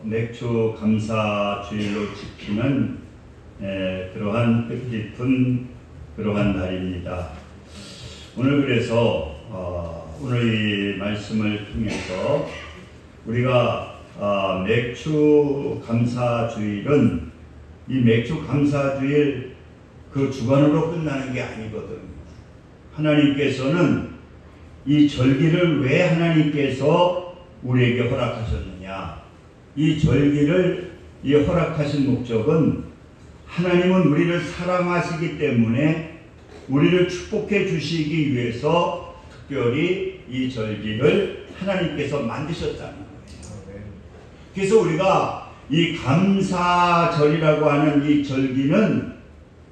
맥주 감사 주일로 지키는 그러한 뜻깊은 그러한 날입니다. 오늘 그래서 오늘 이 말씀을 통해서 우리가 맥주 감사 주일은 이 맥주 감사 주일 그 주간으로 끝나는 게 아니거든요. 하나님께서는 이 절기를 왜 하나님께서 우리에게 허락하셨느냐? 이 절기를 허락하신 목적은 하나님은 우리를 사랑하시기 때문에 우리를 축복해 주시기 위해서 특별히 이 절기를 하나님께서 만드셨다는 거예요. 그래서 우리가 이 감사절이라고 하는 이 절기는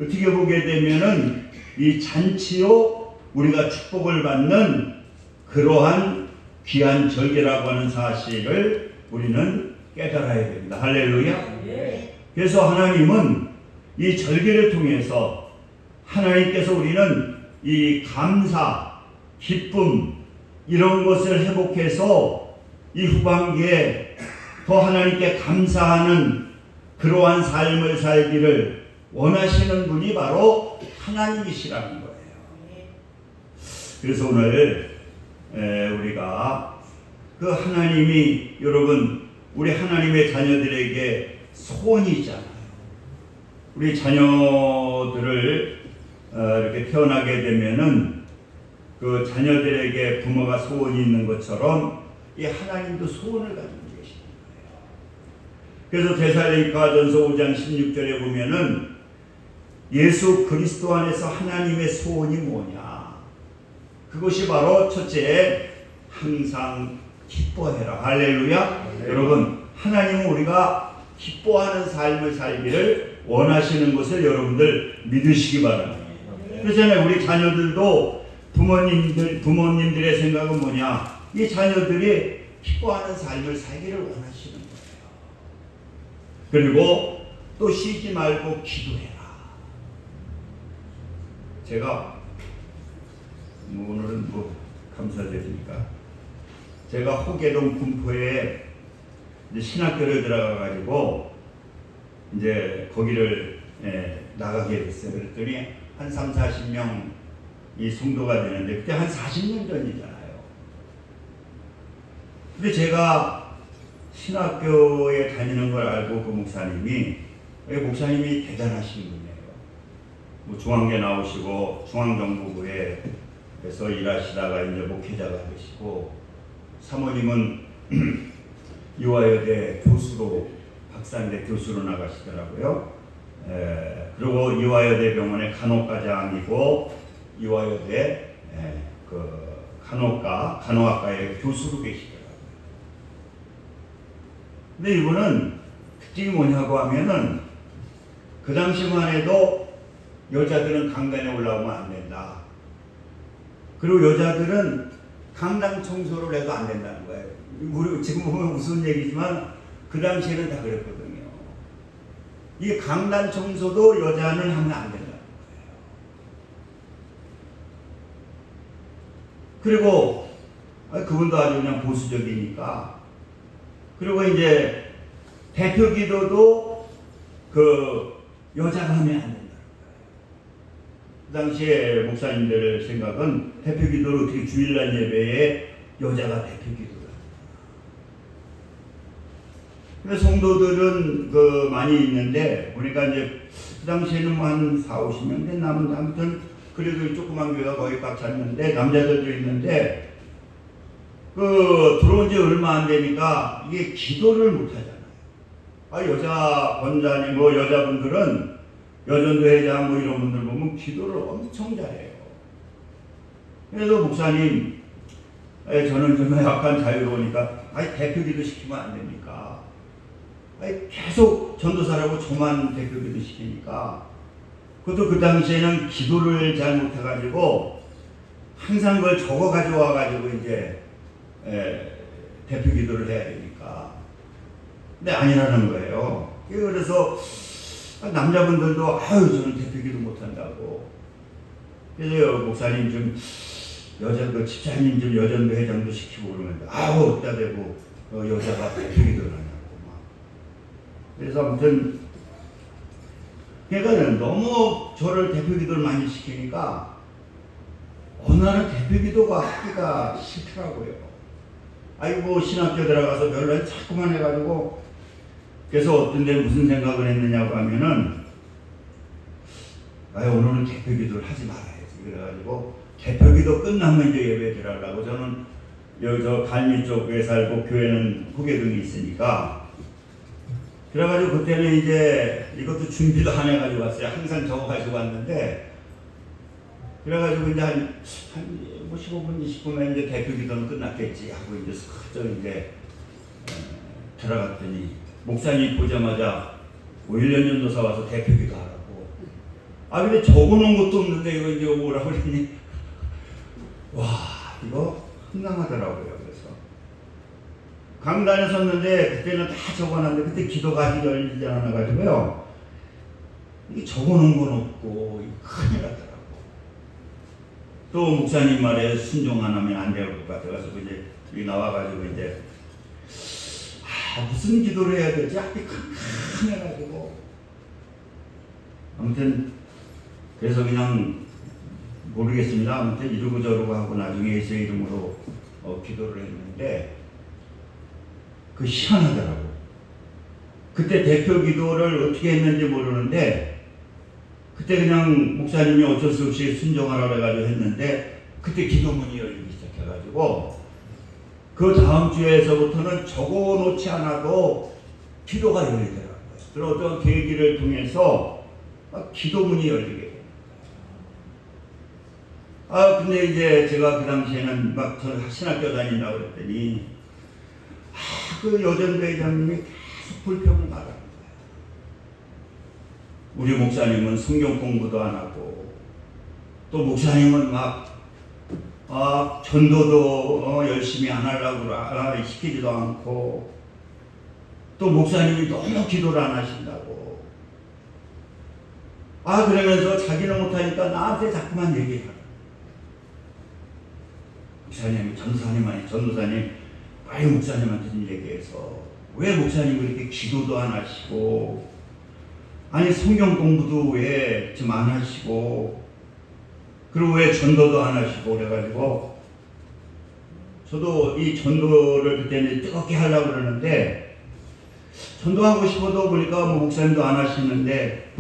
어떻게 보게 되면은 이 잔치요 우리가 축복을 받는 그러한 귀한 절기라고 하는 사실을 우리는 깨달아야 됩니다. 할렐루야. 그래서 하나님은 이 절기를 통해서 하나님께서 우리는 이 감사, 기쁨 이런 것을 회복해서 이 후반기에 더 하나님께 감사하는 그러한 삶을 살기를 원하시는 분이 바로 하나님이시라는 거예요. 그래서 오늘 우리가 그 하나님이 여러분 우리 하나님의 자녀들에게 소원이잖아요. 우리 자녀들을 이렇게 태어나게 되면은 그 자녀들에게 부모가 소원이 있는 것처럼 이 하나님도 소원을 가지고 계시는 거예요. 그래서 데살로니가전서 5장 16절에 보면은 예수 그리스도 안에서 하나님의 소원이 뭐냐? 그것이 바로 첫째 항상 기뻐해라. 할렐루야. 여러분 하나님은 우리가 기뻐하는 삶을 살기를 원하시는 것을 여러분들 믿으시기 바랍니다. 그렇잖아요. 우리 자녀들도 부모님들의 생각은 뭐냐? 이 자녀들이 기뻐하는 삶을 살기를 원하시는 거예요. 그리고 또 쉬지 말고 기도해라. 제가 오늘은 감사드리니까 제가 호계동 군포에 이제 신학교를 들어가가지고 이제 거기를 나가게 됐어요. 그랬더니 한 3, 40명 이 성도가 되는데 그때 한 40년 전이잖아요. 근데 제가 신학교에 다니는 걸 알고 그 목사님이 대단하신 분이에요. 뭐 중앙대 나오시고 중앙정보부에서 일하시다가 이제 목회자가 되시고 사모님은 이화여대 교수로 박사인데 교수로 나가시더라고요. 그리고 이화여대 병원의 간호과장이고 이화여대 그 간호학과의 교수로 계시더라고요. 근데 이분은 특징이 뭐냐고 하면은 그 당시만 해도 여자들은 강단에 올라오면 안 된다. 그리고 여자들은 강당 청소를 해도 안 된다는 거예요. 우리 지금 보면 무슨 얘기지만 그 당시에는 다 그랬거든요. 이 강단 청소도 여자는 하면 안 된다는 거예요. 그리고 그분도 아주 그냥 보수적이니까. 그리고 이제 대표 기도도 그 여자가 하면 안 된다. 그 당시에 목사님들 생각은 대표 기도를 어떻게 주일날 예배에 여자가 대표 기도를 합니다. 근데 성도들은 그 많이 있는데 보니까 이제 그 당시에는 뭐 한 4, 50명 된 남은 아무튼 그래도 조그만 교회가 거의 꽉 찼는데 남자들도 있는데 그 들어온 지 얼마 안 되니까 이게 기도를 못 하잖아요. 여자 권사님 뭐 여자분들은 여전도 회장 뭐 이런 분들 보면 기도를 엄청 잘해요. 그래서 목사님, 저는 좀 약간 자유로우니까 대표 기도 시키면 안 됩니까? 계속 전도사라고 저만 대표 기도 시키니까 그것도 그 당시에는 기도를 잘 못해가지고 항상 그걸 적어 가져와가지고 이제 대표 기도를 해야 되니까. 근데 아니라는 거예요. 그래서 남자분들도 저는 대표 기도 못한다고. 그래서 목사님 좀 집사님 좀 여전도 회장도 시키고 그러면 어디다 대고 여자가 대표기도를 하냐고 막. 그래서 아무튼 그러니까 너무 저를 대표기도를 많이 시키니까 어느 날은 대표기도가 하기가 싫더라고요. 아이고 신학교 들어가서 별로 자꾸만 해가지고 그래서 어떤 데 무슨 생각을 했느냐고 하면은 오늘은 대표기도를 하지 말아야지. 그래가지고 대표기도 끝나면 이제 예배 드리려고 저는 여기 저 갈미 쪽에 살고 교회는 후계동이 있으니까 그래가지고 그때는 이제 이것도 준비도 안 해가지고 왔어요. 항상 적어가지고 왔는데 그래가지고 이제 한 15분 20분에 이제 대표기도는 끝났겠지 하고 이제 슬쩍 이제 들어갔더니 목사님 보자마자 1년 전도사 와서 대표기도 하라고. 근데 적어놓은 것도 없는데 이거 이제 오라고 그러니 와 이거 황당하더라고요. 그래서 강단에 섰는데 그때는 다 적어놨는데 그때 기도가 아직 열리지 않아가지고요. 이게 적어놓은 건 없고 큰일 났더라고. 또 목사님 말에 순종 안 하면 안 될 것 같아가지고 이제 여기 나와가지고 이제 무슨 기도를 해야 되지? 앞이 캄캄해가지고 아무튼 그래서 그냥 모르겠습니다. 아무튼 이러고 저러고 하고 나중에 예수의 이름으로 기도를 했는데 그 희한하더라고. 그때 대표 기도를 어떻게 했는지 모르는데 그때 그냥 목사님이 어쩔 수 없이 순종하라고 해가지고 했는데 그때 기도문이 열리기 시작해가지고 그 다음 주에서부터는 적어놓지 않아도 기도가 열리더라고요. 그런 어떤 계기를 통해서 기도문이 열리게 됩니다. 근데 이제 제가 그 당시에는 막 신학교 다닌다고 그랬더니 그 여전회장님이 계속 불평을 말합니다. 우리 목사님은 성경 공부도 안 하고 또 목사님은 막 전도도 열심히 안 하려고 시키지도 않고 또 목사님이 너무 기도를 안 하신다고 그러면서 자기는 못하니까 나한테 자꾸만 얘기해요. 목사님, 전도사님 빨리 목사님한테 좀 얘기해서 왜 목사님이 이렇게 기도도 안 하시고 성경 공부도 왜 좀 안 하시고 그리고 왜 전도도 안 하시고 그래가지고 저도 이 전도를 그때는 뜨겁게 하려고 그러는데 전도하고 싶어도 보니까 목사님도 안 하시는데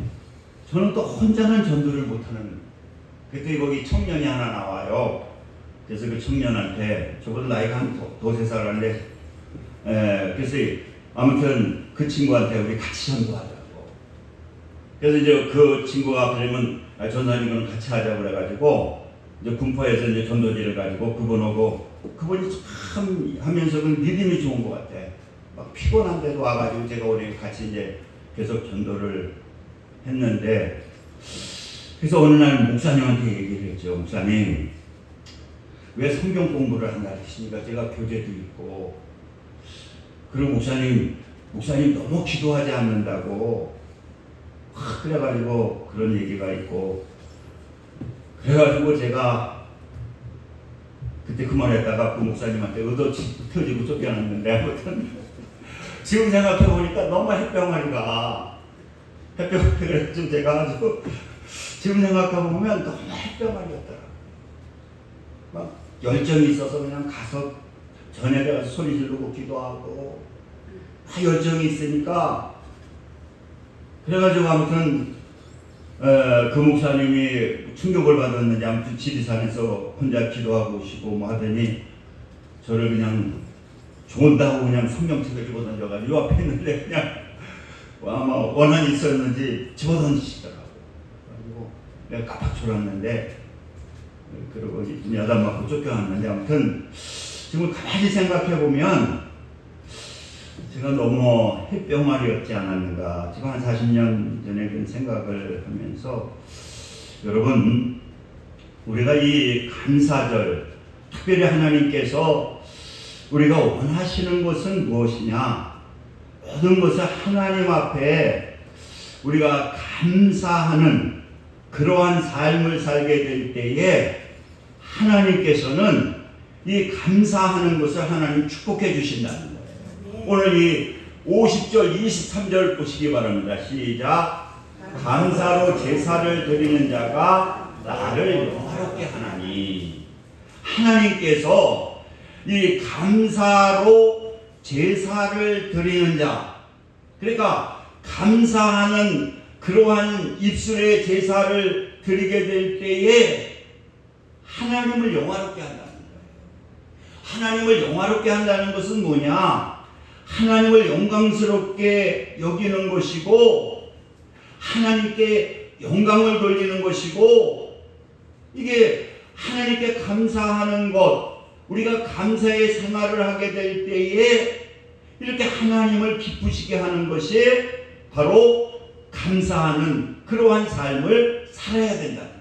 저는 또 혼자는 전도를 못하는 그때 거기 청년이 하나 나와요. 그래서 그 청년한테 저보다 나이가 한 두세 살 한데 그래서 아무튼 그 친구한테 우리 같이 전도하자고. 그래서 이제 그 친구가 그러면 전사님은 같이 하자고 그래가지고 이제 군포에서 이제 전도지를 가지고 그분이 참 하면서 그 믿음이 좋은 것 같아. 막 피곤한데도 와가지고 제가 우리 같이 이제 계속 전도를 했는데 그래서 어느 날 목사님한테 얘기를 했죠. 목사님 왜 성경 공부를 한다 하시니까 제가 교재도 있고 그리고 목사님 너무 기도하지 않는다고 그래가지고 그런 얘기가 있고 그래가지고 제가 그때 그 말했다가 그 목사님한테 터지고 쫓겨났는데 아무튼 지금 생각해보니까 너무 햇병아리가 그래서 제가 아주 지금 생각해보면 너무 햇병아리였더라. 막 열정이 있어서 그냥 가서 전에 가서 소리 지르고 기도하고 열정이 있으니까 그래가지고 아무튼 그 목사님이 충격을 받았는지 아무튼 지리산에서 혼자 기도하고 오시고 뭐 하더니 저를 그냥 좋은다고 그냥 성경책을 집어던져가지고 요 앞에 있는데 그냥 아마 원한이 있었는지 집어던지시더라고요. 그리고 내가 깜빡 졸았는데 그리고 야단 맞고 쫓겨났는데 아무튼 지금 가만히 생각해보면 제가 너무 햇병아리였지 않았는가 지금 한 40년 전에 그런 생각을 하면서 여러분 우리가 이 감사절 특별히 하나님께서 우리가 원하시는 것은 무엇이냐 모든 것을 하나님 앞에 우리가 감사하는 그러한 삶을 살게 될 때에 하나님께서는 이 감사하는 것을 하나님 축복해 주신다는 거예요. 오늘 이 50절 23절 보시기 바랍니다. 시작. 감사로 제사를 드리는 자가 나를 영화롭게 하나니. 하나님께서 이 감사로 제사를 드리는 자, 그러니까 감사하는 그러한 입술의 제사를 드리게 될 때에 하나님을 영화롭게 한다는 거예요. 하나님을 영화롭게 한다는 것은 뭐냐? 하나님을 영광스럽게 여기는 것이고 하나님께 영광을 돌리는 것이고, 이게 하나님께 감사하는 것, 우리가 감사의 생활을 하게 될 때에 이렇게 하나님을 기쁘시게 하는 것이 바로 감사하는 그러한 삶을 살아야 된다는 거예요.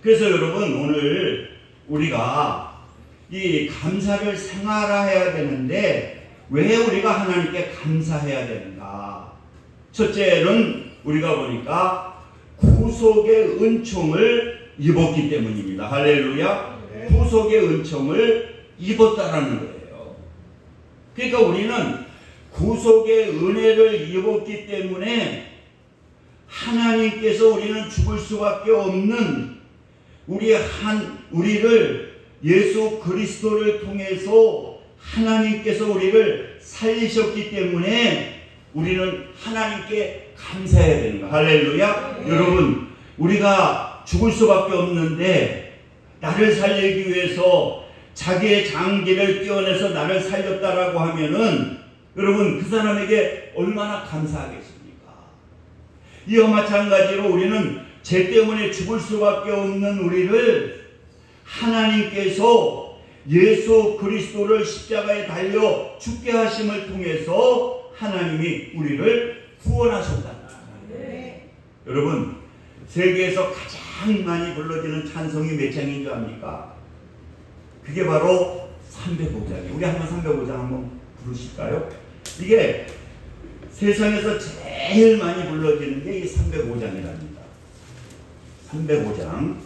그래서 여러분, 오늘 우리가 이 감사를 생활화해야 되는데 왜 우리가 하나님께 감사해야 되는가? 첫째는 우리가 보니까 구속의 은총을 입었기 때문입니다. 할렐루야. 구속의 은총을 입었다라는 거예요. 그러니까 우리는 구속의 은혜를 입었기 때문에 하나님께서 우리는 죽을 수밖에 없는 우리를 예수 그리스도를 통해서 하나님께서 우리를 살리셨기 때문에 우리는 하나님께 감사해야 되는 거예요. 할렐루야. 여러분, 우리가 죽을 수밖에 없는데 나를 살리기 위해서 자기의 장기를 떼어내서 나를 살렸다라고 하면은 여러분, 그 사람에게 얼마나 감사하겠습니까? 이와 마찬가지로 우리는 죄 때문에 죽을 수밖에 없는 우리를 하나님께서 예수 그리스도를 십자가에 달려 죽게 하심을 통해서 하나님이 우리를 구원하셨다. 네. 여러분, 세계에서 가장 많이 불러지는 찬송이 몇 장인 줄 압니까? 그게 바로 305장이에요. 우리 한번 305장 한번 부르실까요? 이게 세상에서 제일 많이 불러지는 게 이 305장이랍니다. 305장.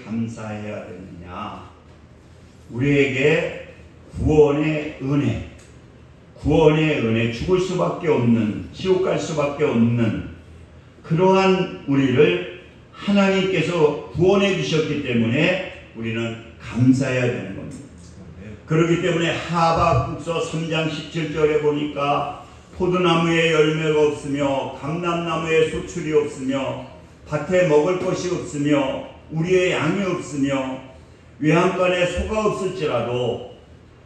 감사해야 되느냐? 우리에게 구원의 은혜, 죽을 수밖에 없는, 지옥 갈 수밖에 없는 그러한 우리를 하나님께서 구원해 주셨기 때문에 우리는 감사해야 되는 겁니다. 그렇기 때문에 하박국서 3장 17절에 보니까 포도나무에 열매가 없으며 감람나무에 소출이 없으며 밭에 먹을 것이 없으며 우리의 양이 없으며 외양간에 소가 없을지라도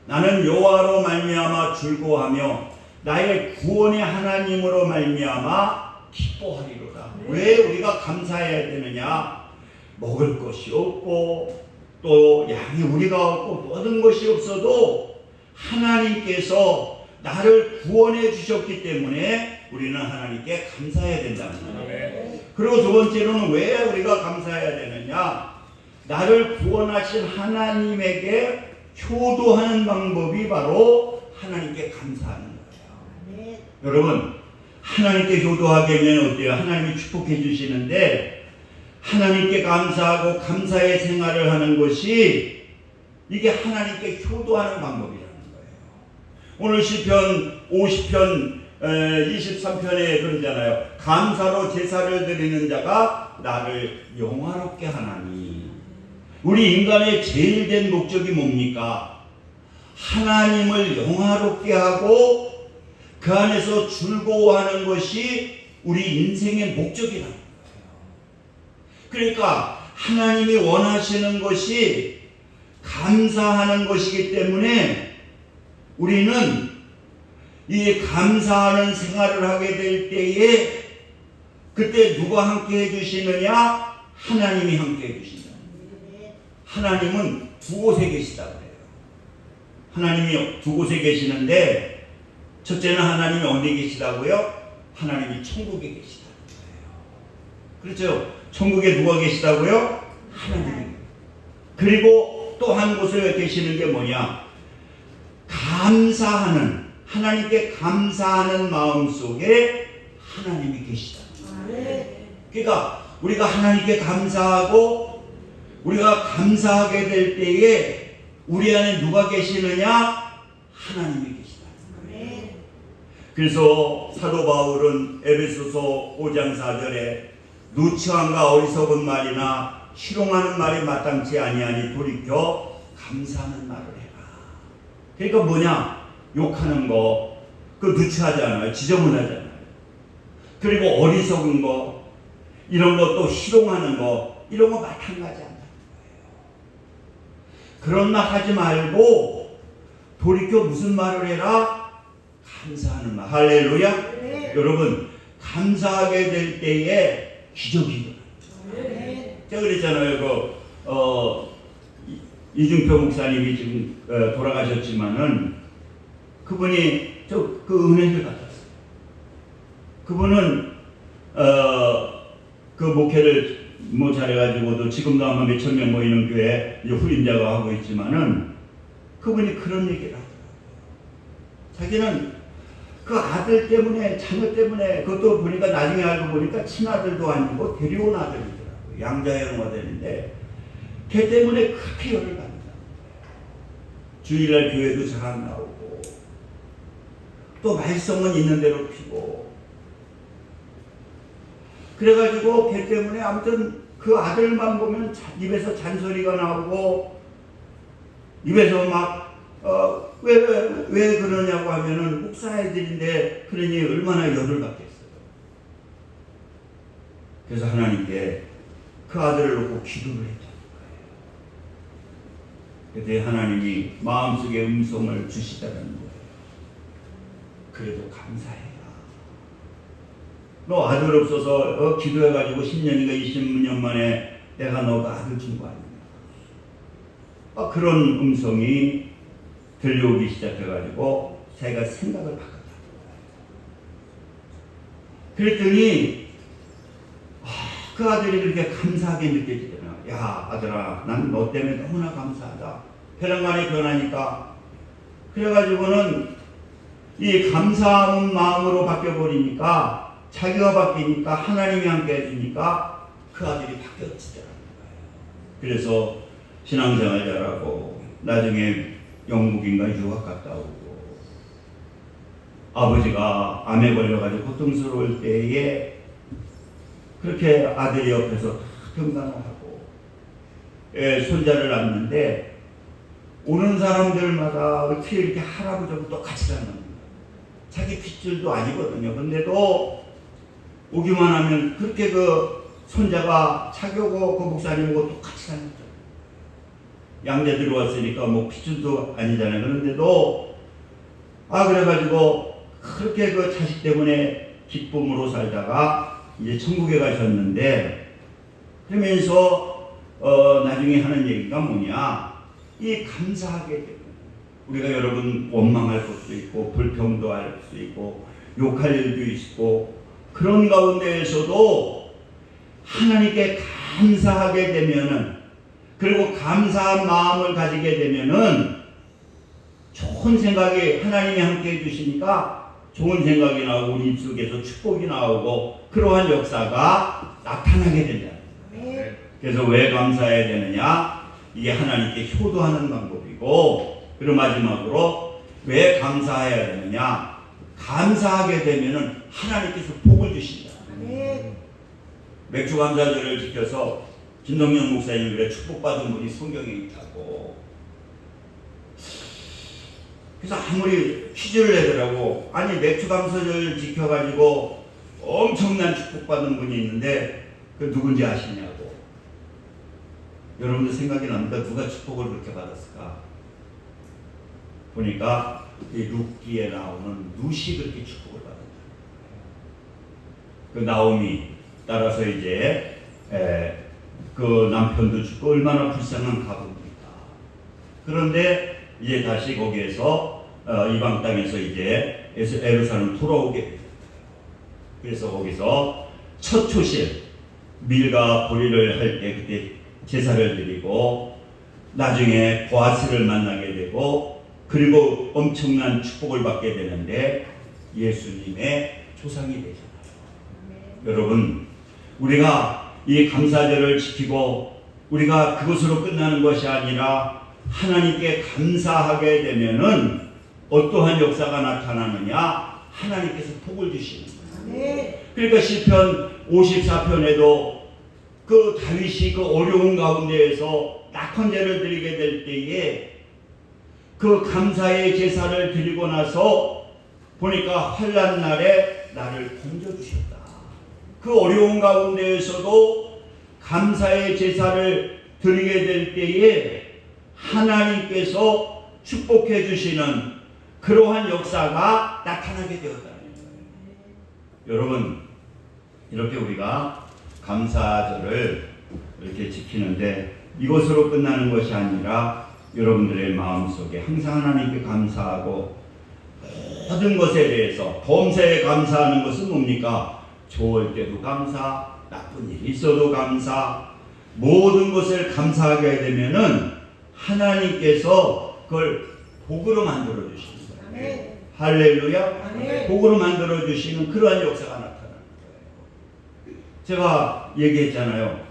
나는 여호와로 말미암아 즐거워하며 나의 구원의 하나님으로 말미암아 기뻐하리로다. 왜 우리가 감사해야 되느냐? 먹을 것이 없고 또 양이 우리가 없고 모든 것이 없어도 하나님께서 나를 구원해 주셨기 때문에 우리는 하나님께 감사해야 된다는 거예요. 그리고 두 번째로는 왜 우리가 감사해야 되느냐? 나를 구원하신 하나님에게 효도하는 방법이 바로 하나님께 감사하는 거예요. 여러분, 하나님께 효도하게 되면 어때요? 하나님이 축복해 주시는데 하나님께 감사하고 감사의 생활을 하는 것이 이게 하나님께 효도하는 방법이라는 거예요. 오늘 시편 50편 23편에 그러잖아요. 감사로 제사를 드리는 자가 나를 영화롭게 하나니. 우리 인간의 제일 된 목적이 뭡니까? 하나님을 영화롭게 하고 그 안에서 즐거워하는 것이 우리 인생의 목적이라는 거예요. 그러니까 하나님이 원하시는 것이 감사하는 것이기 때문에 우리는 이 감사하는 생활을 하게 될 때에 그때 누가 함께 해주시느냐? 하나님이 함께 해주신다. 하나님은 두 곳에 계시다고 해요. 하나님이 두 곳에 계시는데 첫째는 하나님이 어디 계시다고요? 하나님이 천국에 계시다는 거예요. 그렇죠? 천국에 누가 계시다고요? 하나님이. 그리고 또 한 곳에 계시는 게 뭐냐? 감사하는, 하나님께 감사하는 마음 속에 하나님이 계시다. 그러니까 우리가 하나님께 감사하고 우리가 감사하게 될 때에 우리 안에 누가 계시느냐? 하나님이 계시다. 그래서 사도 바울은 에베소서 5장 4절에 누추함과 어리석은 말이나 희롱하는 말이 마땅치 아니하니 돌이켜 감사하는 말을 해라. 그러니까 뭐냐? 욕하는 거, 그 누추하잖아요. 지저분하잖아요. 그리고 어리석은 거, 이런 것도 희롱하는 거, 이런 거 마땅하지 않다는 거예요. 그런 말 하지 말고 돌이켜 무슨 말을 해라? 감사하는 말. 할렐루야. 네. 여러분, 감사하게 될 때에 기적이 일어나요. 제가 그랬잖아요. 이중표 목사님이 지금 돌아가셨지만은 그분이 그 은혜를 받았어요. 그분은 그 목회를 뭐 잘해가지고도 지금도 아마 몇천 명 모이는 교회 후임자가 하고 있지만은 그분이 그런 얘기를 하더라고요. 자기는 그 아들 때문에, 자녀 때문에, 그것도 보니까 나중에 알고 보니까 친아들도 아니고 데려온 아들이더라고요. 양자형 아들인데 걔 때문에 그렇게 열을 받는다. 주일날 교회도 잘 안 나오고 또 말썽은 있는 대로 피고 그래가지고 걔 때문에 아무튼 그 아들만 보면 입에서 잔소리가 나오고 입에서 막 왜 그러냐고 하면은 목사애들인데 그러니 얼마나 열을 받겠어요. 그래서 하나님께 그 아들을 놓고 기도를 했다는 거예요. 그때 하나님이 마음속에 음성을 주시다는 거예요. 그래도 감사해라. 너 아들 없어서 기도해가지고 10년인가 20년 만에 내가 너가 아들 준 거 아니야. 그런 음성이 들려오기 시작해가지고 자기가 생각을 바꿨다는 거예요. 그랬더니 그 아들이 그렇게 감사하게 느껴지더라. 야 아들아, 난 너 때문에 너무나 감사하다. 벼랑간에 변하니까 그래가지고는 이 감사한 마음으로 바뀌어버리니까 자기가 바뀌니까 하나님이 함께 해주니까 그 아들이 바뀌어지더라는 거예요. 그래서 신앙생활 잘하고 나중에 영국인가 유학 갔다 오고 아버지가 암에 걸려가지고 고통스러울 때에 그렇게 아들이 옆에서 평단하고 손자를 낳는데 오는 사람들마다 어떻게 이렇게 할아버지하고 똑같이 닮는 거예요. 자기 핏줄도 아니거든요. 근데도 오기만 하면 그렇게 그 손자가 자기하고 그 목사님하고 똑같이 닮았죠. 양자 들어왔으니까 뭐 핏줄도 아니잖아요. 그런데도 그래가지고 그렇게 그 자식 때문에 기쁨으로 살다가 이제 천국에 가셨는데, 그러면서 나중에 하는 얘기가 뭐냐, 이 감사하게 되면 우리가 여러분 원망할 것도 있고 불평도 할 수 있고 욕할 일도 있고, 그런 가운데에서도 하나님께 감사하게 되면은, 그리고 감사한 마음을 가지게 되면은 좋은 생각이 하나님이 함께 해주시니까 좋은 생각이 나오고 우리 입속에서 축복이 나오고 그러한 역사가 나타나게 된다. 그래서 왜 감사해야 되느냐? 이게 하나님께 효도하는 방법이고, 그리고 마지막으로 왜 감사해야 되느냐? 감사하게 되면은 하나님께서 복을 주신다. 맥주 감사절을 지켜서 김동영 목사님이 그래 축복받은 분이 성경에 있다고. 그래서 아무리 퀴즈를 내더라고. 아니 맥주 감사절 지켜가지고 엄청난 축복받은 분이 있는데 그 누군지 아시냐고. 여러분들 생각이 납니다. 누가 축복을 그렇게 받았을까? 보니까 이 룻기에 나오는 룻이 그렇게 축복을 받았다. 그 나오미 따라서 이제 그 남편도 죽고 얼마나 불쌍한 가부입니까? 그런데 이제 다시 거기에서 이방 땅에서 이제 예루살렘 돌아오게 됩니다. 그래서 거기서 첫 초실 밀과 보리를 할 때 그때 제사를 드리고 나중에 보아스를 만나게 되고 그리고 엄청난 축복을 받게 되는데 예수님의 조상이 되잖아요. 여러분, 우리가 이 감사절을 지키고 우리가 그것으로 끝나는 것이 아니라 하나님께 감사하게 되면은 어떠한 역사가 나타나느냐? 하나님께서 복을 주시는 거예요. 그러니까 시편 54편에도 그 다윗이 그 어려운 가운데에서 낙헌제를 드리게 될 때에 그 감사의 제사를 드리고 나서 보니까 환난 날에 나를 건져주셨다. 그 어려운 가운데에서도 감사의 제사를 드리게 될 때에 하나님께서 축복해 주시는 그러한 역사가 나타나게 되었다는 거예요. 여러분, 이렇게 우리가 감사절을 이렇게 지키는데 이것으로 끝나는 것이 아니라 여러분들의 마음속에 항상 하나님께 감사하고 모든 것에 대해서 범사에 감사하는 것은 뭡니까? 좋을 때도 감사, 나쁜 일이 있어도 감사, 모든 것을 감사하게 되면은 하나님께서 그걸 복으로 만들어 주시는 거예요. 할렐루야. 아멘. 복으로 만들어 주시는 그러한 역사가 나타나는 거예요. 제가 얘기했잖아요.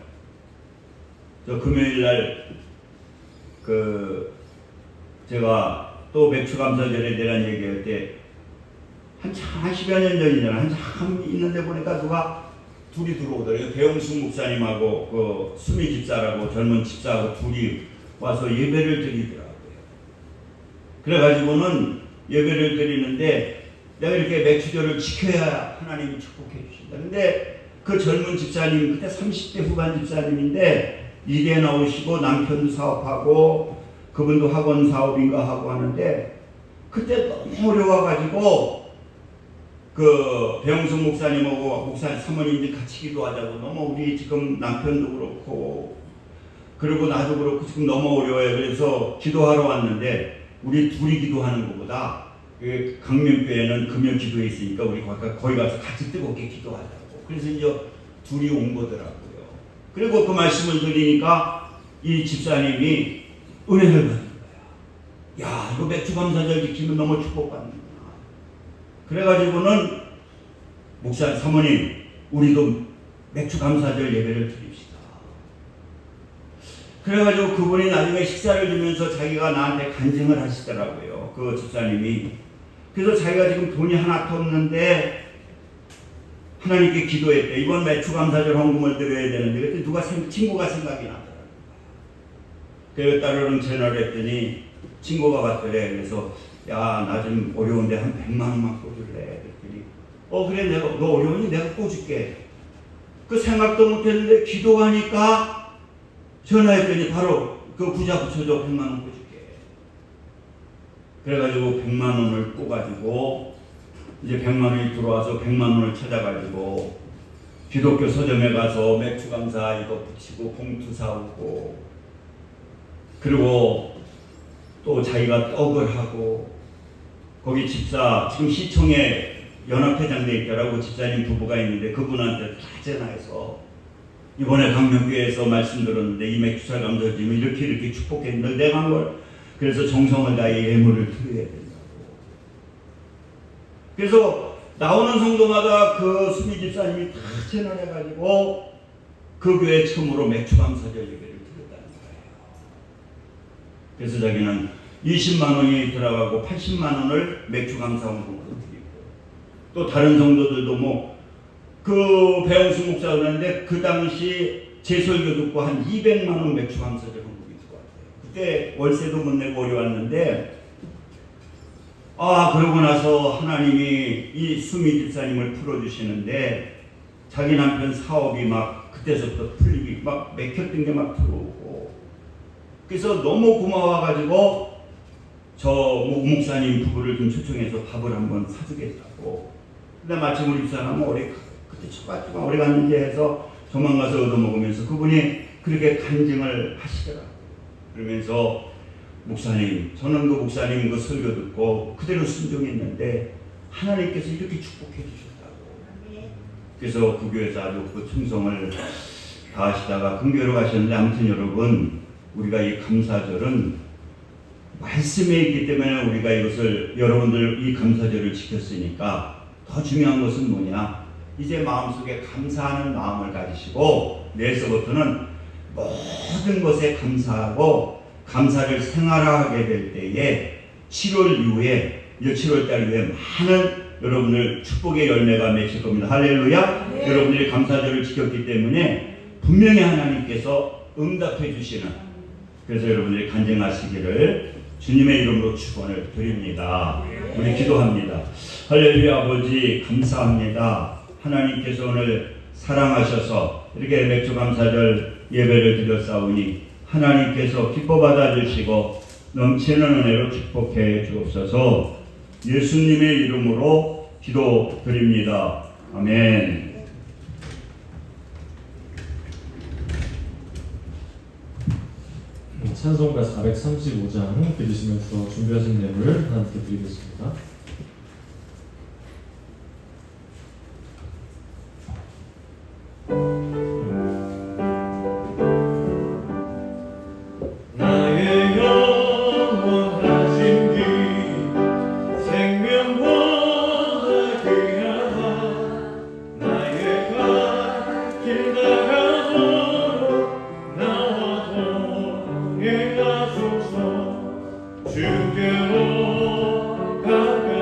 저 금요일 날 제가 또 맥주 감사절에 대한 얘기할 때 한 10여 년 전이잖아요. 한참 있는데 보니까 누가 둘이 들어오더라고요. 배용숙 목사님하고 그 수미 집사라고 젊은 집사하고 둘이 와서 예배를 드리더라고요. 그래가지고는 예배를 드리는데 내가 이렇게 맥주절을 지켜야 하나님이 축복해 주신다. 근데 그 젊은 집사님, 그때 30대 후반 집사님인데 이대 나오시고 남편도 사업하고 그분도 학원 사업인가 하고 하는데 그때 너무 어려워가지고 그 배영숙 목사님하고 목사님 사모님이 같이 기도하자고 너무 우리 지금 남편도 그렇고 그리고 나도 그렇고 지금 너무 어려워요. 그래서 기도하러 왔는데 우리 둘이 기도하는 것보다 강명교회는 금요 기도회 있으니까 우리 거기 가서 같이 뜨겁게 기도하자고. 그래서 이제 둘이 온 거더라고요. 그리고 그 말씀을 드리니까 이 집사님이 은혜를 받는 거야. 야, 이거 맥주 감사절 지키면 너무 축복받는구나. 그래가지고는 목사 사모님, 우리도 맥주 감사절 예배를 드립시다. 그래가지고 그분이 나중에 식사를 주면서 자기가 나한테 간증을 하시더라고요. 그 집사님이. 그래서 자기가 지금 돈이 하나도 없는데 하나님께 기도했대. 이번 매추감사절 헌금을 드려야 되는데 그때 누가 친구가 생각이 나더라고요. 그래서 따르릉 전화를 했더니 친구가 왔더래. 그래서 야, 나 좀 어려운데 한 100만 원만 꿔줄래? 그랬더니 그래, 너 어려우니 내가 꿔줄게. 그 생각도 못했는데 기도하니까 전화했더니 바로 그 부자 붙여줘, 100만 원 꿔줄게. 그래가지고 100만 원을 꿔가지고 이제 100만 원이 들어와서 100만 원을 찾아가지고 기독교 서점에 가서 맥주 감사 이거 붙이고 봉투 사오고, 그리고 또 자기가 떡을 하고, 거기 집사, 지금 시청에 연합회장돼 있더라고. 집사님 부부가 있는데 그분한테 다 전화해서 이번에 강명교회에서 말씀 들었는데 이 맥주사 감사님을 이렇게 축복했는데 내가 한 걸, 그래서 정성을 다해 예물을 드려야 된다고. 그래서 나오는 성도마다 그 수미 집사님이 다 전화해가지고 그 교회 처음으로 맥주 감사절 예배를 드렸다는 거예요. 그래서 자기는 20만 원이 들어가고 80만 원을 맥주 감사 헌금으로 드리고, 또 다른 성도들도 그 배영수 목사가 그러는데 그 당시 제 설교 듣고 한 200만 원 맥주 감사절 헌금이 들어왔대요. 그때 월세도 못 내고 어려웠는데, 그러고 나서 하나님이 이 수미 집사님을 풀어주시는데 자기 남편 사업이 막 그때서부터 풀리기 막 맥혔던 게 막 들어오고, 그래서 너무 고마워가지고 저 목사님 부부를 좀 초청해서 밥을 한번 사주겠다고. 근데 마침 우리 집사람은 그때 초가지만 오래 갔는지 해서 저만 가서 얻어먹으면서 그분이 그렇게 간증을 하시더라고요. 그러면서 목사님, 저는 그 목사님 그 설교 듣고 그대로 순종했는데 하나님께서 이렇게 축복해 주셨다고. 그래서 그 교회에서 아주 그 충성을 다하시다가 근교로 가셨는데, 아무튼 여러분, 우리가 이 감사절은 말씀에 있기 때문에 우리가 이것을, 여러분들 이 감사절을 지켰으니까 더 중요한 것은 뭐냐? 이제 마음속에 감사하는 마음을 가지시고 내일서부터는 모든 것에 감사하고 감사를 생활화하게 될 때에 7월 이후에, 7월달 이후에 많은 여러분들 축복의 열매가 맺힐 겁니다. 할렐루야. 네. 여러분들이 감사절을 지켰기 때문에 분명히 하나님께서 응답해 주시는, 그래서 여러분들이 간증하시기를 주님의 이름으로 축원을 드립니다. 우리 기도합니다. 할렐루야. 아버지 감사합니다. 하나님께서 오늘 사랑하셔서 이렇게 맥주 감사절 예배를 드렸사오니 하나님께서 기뻐 받아주시고 넘치는 은혜로 축복해 주옵소서. 예수님의 이름으로 기도드립니다. 아멘. 찬송가 435장 들으시면서 준비하신 예물을 하나님께 드리겠습니다. 주께로 가까이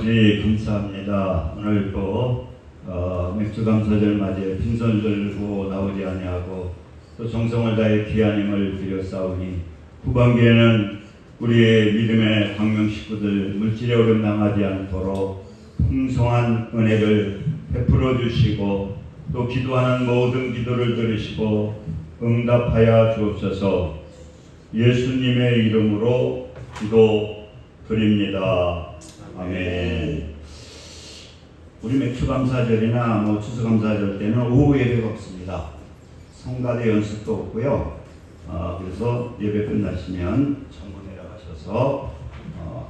아버지 감사합니다. 오늘 또 맥주 감사절 맞이해 빈손 들고 나오지 아니하고 또 정성을 다해 귀한 힘을 드렸사오니 후반기에는 우리의 믿음의 광명 식구들 물질의 어려움 당하지 않도록 풍성한 은혜를 베풀어 주시고 또 기도하는 모든 기도를 들으시고 응답하여 주옵소서. 예수님의 이름으로 기도드립니다. 아멘. 우리 맥주 감사절이나 뭐 추수 감사절 때는 오후 예배가 없습니다. 성가대 연습도 없고요. 그래서 예배 끝나시면 전부 내려가셔서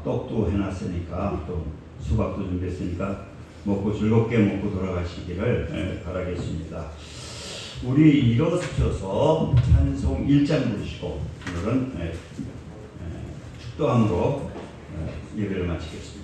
떡도 해놨으니까 또 수박도 준비했으니까 먹고 즐겁게 먹고 돌아가시기를 바라겠습니다. 우리 일어서셔서 찬송 1장 부르시고 오늘은 축도함으로 예배를 마치겠습니다.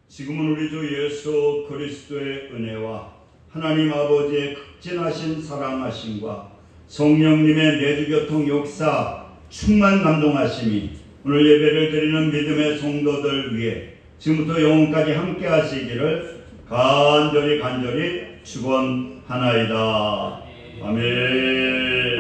지금은 우리 주 예수 그리스도의 은혜와 하나님 아버지의 극진하신 사랑하심과 성령님의 내주교통 역사 충만 감동하심이 오늘 예배를 드리는 믿음의 성도들 위해 지금부터 영원까지 함께 하시기를 간절히 축원하나이다. 아멘.